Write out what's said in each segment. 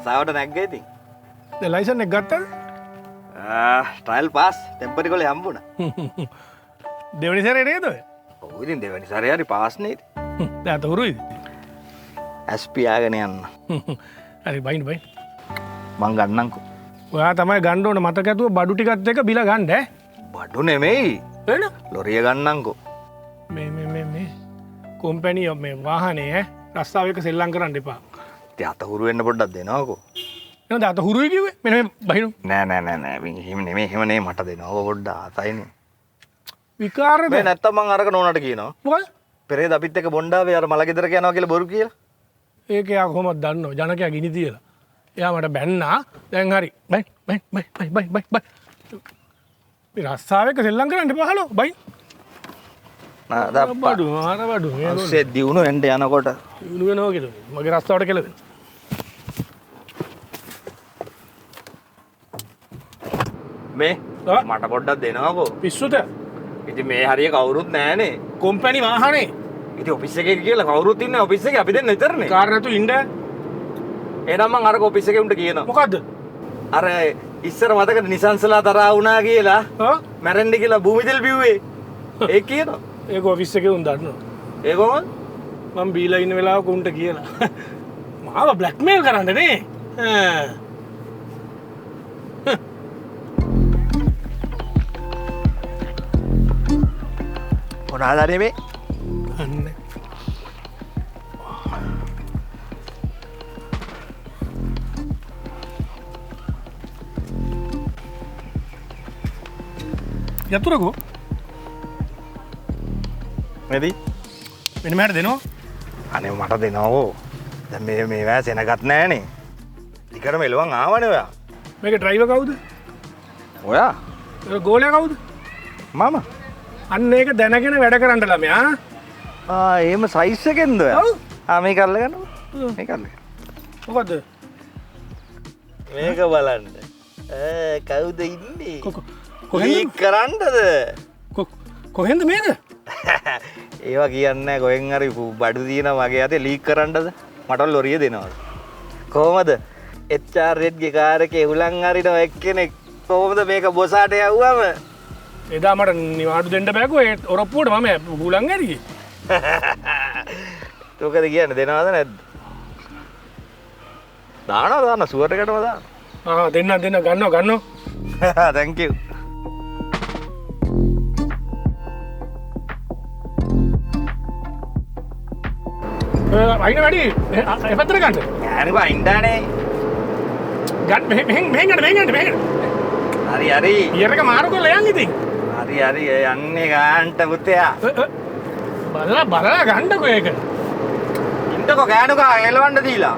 රස්සාවට නැග්ගේ ඉතින්. දැන් ලයිසන් එක ගත්තද? ට්‍රයිල් පාස් ටෙම්පරරි කොලේ හම්බුණා. දෙවෙනි සැරේ නේද ඔය? ඔව් ඉතින් දෙවෙනි සැරේ හරි පාස් නේද? දැන් අත හුරුයිද? ඇස් පියාගෙන යන්න. හරි බයින් බයින්. මං ගන්නම්කෝ. ඔයා තමයි ගන්න ඕන මතක ඇතුව බඩු ටිකත් එක බිලා ගන්න ඈ. බඩු නෙමෙයි. එන ලොරිය ගන්නම්කෝ. මේ කොම්පැනි මේ වාහනේ ඈ රස්සාව එක සෙල්ලම් කරන්න එපා. ඉතින් අත හුරු වෙන්න පොඩ්ඩක් දෙනවකෝ. එහෙනම් අත හුරුයි කිව්වේ? මෙන්න මේ බහිනු. නෑ. එහෙම නෙමෙයි. එහෙම නේ මට දෙනව පොඩ්ඩක් ආතයිනේ. විකාරද? මේ නැත්තම් මං අරක නෝනට කියනවා. මොකද? පෙරේද අපිත් එක්ක බොණ්ඩාවේ අර මල ගෙදරක යනවා කියලා බොරු කියලා. ඒක යා කොහොමද දන්නව? ජනකයා ගිනි තියලා. එයා මට බැන්නා. දැන් හරි. බයි. මේ රස්සාව එක සෙල්ලම් කරන්න එපා හලෝ. බයි. බඩු මාර බඩු. ඔස්සේ දිනුන එන්න යනකොට දිනු වෙනවා කියලා. මගේ රස්සාවට කියලා දෙන්න. මේ මට පොඩ්ඩක් දෙනවකෝ. පිස්සුද? ඉතින් මේ හරිය කවුරුත් නෑනේ. කොම්පැනි වාහනේ. ඉතින් ඔෆිස් එකේ කියලා කවුරුත් ඉන්නේ ඔෆිස් එකේ අපි දෙන්න විතරනේ. කාර් නැතු ඉන්න. එහෙනම් මං අර ඔෆිස් එකේ උන්ට කියනවා. මොකද්ද? අර ඉස්සර මතකද නිසංසලා තරහා වුණා කියලා හා? මැරෙන්න කියලා භූමිතෙල් බිව්වේ. ඒක කියනවා. ඒක ඔෆිස් එකේ උන් දන්නවා. ඒ කොහොමද? මම බීලා ඉන්න වෙලාවක උන්ට කියලා. මාව බ්ලැක්මේල් කරන්න නේ. මොනවාද මේ? අන්න. යතුරුකෝ මෙදි මෙන්න මෙහෙට දෙනවා. අනේ මට දෙනවෝ. දැන් මේ වැය සෙනගත් නෑනේ. ටිකට මෙලුවන් ආවනේ ඔයා. මේක ඩ්‍රයිවර් කවුද? ඔයා? ඒක ගෝලයා කවුද? මම. අන්න ඒක දැනගෙන වැඩ කරන්න ළමයා. එහෙම සයිස් එකෙන්ද ඔයා? ඔව්. මේක අල්ලගන්න. මේක අල්ලගන්න. මොකද්ද? මේක බලන්න. කවුද ඉන්නේ? කොහෙන්ද කරන්නද? කොහෙන්ද මේක? ඒවා කියන්නේ කොහෙන් හරි බඩු දිනන වගේ අතේ ලීක් කරන්නද? මට ලොරිය දෙනවද? කොහමද? HR ගේ කාර් එකේ උලන් අරින එක්කෙනෙක් කොහොමද මේක බොසාට යවුවම? එදා මට නිවාඩු දෙන්න බෑකෝ ඒ ඔරප්පුවට මම හුලං ඇරියේ. මොකද කියන්නේ දෙනවද නැද්ද? දානවා සුවර් එකටම දාන්න. දෙන්න ගන්නවා. thank you. අයින වැඩි එපැත්තට ගන්න. යානිකෝ අයින්දානේ. මෙහෙන් හරි. ඉයරක මාරු කරලා යන් ඉතින්. හරි යන්නේ ගාන්ට පුතයා. බලලා ගන්නකෝ ඒක. ඉන්නකෝ ගෑනුකා එලවන්න දීලා.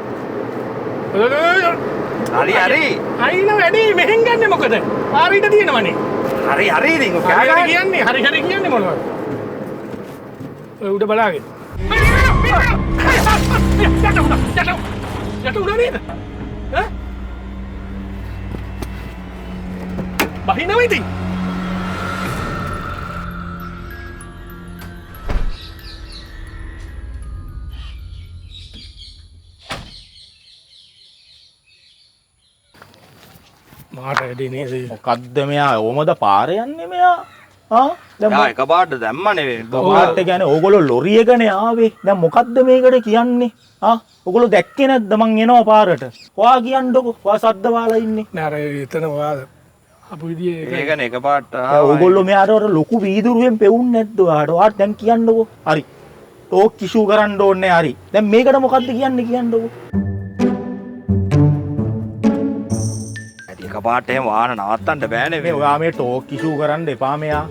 හරි. අයින වැඩි මෙහෙන් ගන්න මොකද? පාරිට තියෙනවනේ. හරි ඉතින් ඔක කියන්නේ හරි කියන්නේ මොනවද? ඔය උඩ බලාගෙන. යට උඩ නේද? බහිනව ඉතින්. මාට වැඩි නේද? මොකද්ද මෙයා ඔමද පාර යන්නේ මෙයා? දැන් එකපාරට දැම්මනේ. මොකක්ද කියන්නේ ඕගොල්ලෝ ලොරි එකනේ ආවේ. දැන් මොකද්ද මේකට කියන්නේ? ඕගොල්ලෝ දැක්කේ නැද්ද මං එනවා පාරට? ඔයා කියන්නකෝ. ඔයා සද්ද වාලා ඉන්නේ. නෑ අර එතන ඔයා අපු විදියේ ඒකනේ එකපාරට ඕගොල්ලෝ මෙයාට අර ලොකු වීදුරුවෙන් පෙවුන්නේ නැද්ද ඔයාට? ඔයාට දැන් කියන්නකෝ. හරි. ටෝක් ඉෂුව කරන්න ඕනේ හරි. දැන් මේකට මොකද්ද කියන්නේ කියන්නකෝ. එකපාරට එහෙම වාහන නවත්තන්න බෑනේ මේ ඔයා මේ ටෝක් ඉෂුව කරන්න එපා මෙයා.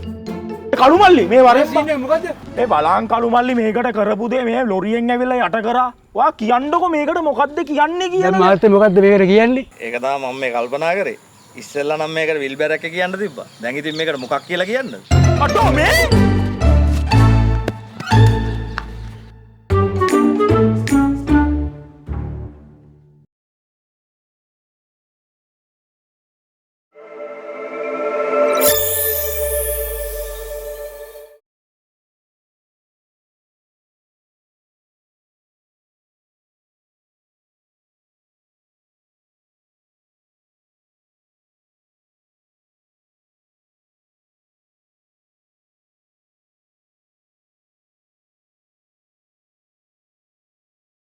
කළුමල්ලි මේ වරේ මොකද්ද? මේ බලං කළුමල්ලි මේකට කරපු දේ මේ ලොරියෙන් ඇවිල්ලා යට කරා. ඔයා කියන්නකෝ මේකට මොකද්ද කියන්නේ කියලා. දැන් මාත් මොකද්ද මේකට කියන්නේ? ඒක තමයි මම මේ කල්පනා කරේ. ඉස්සෙල්ලා නම් මේකට විල් බැරක් එක කියන්න තිබ්බා. දැන් ඉතින් මේකට මොකක් කියලා කියන්නද? අතෝ මේ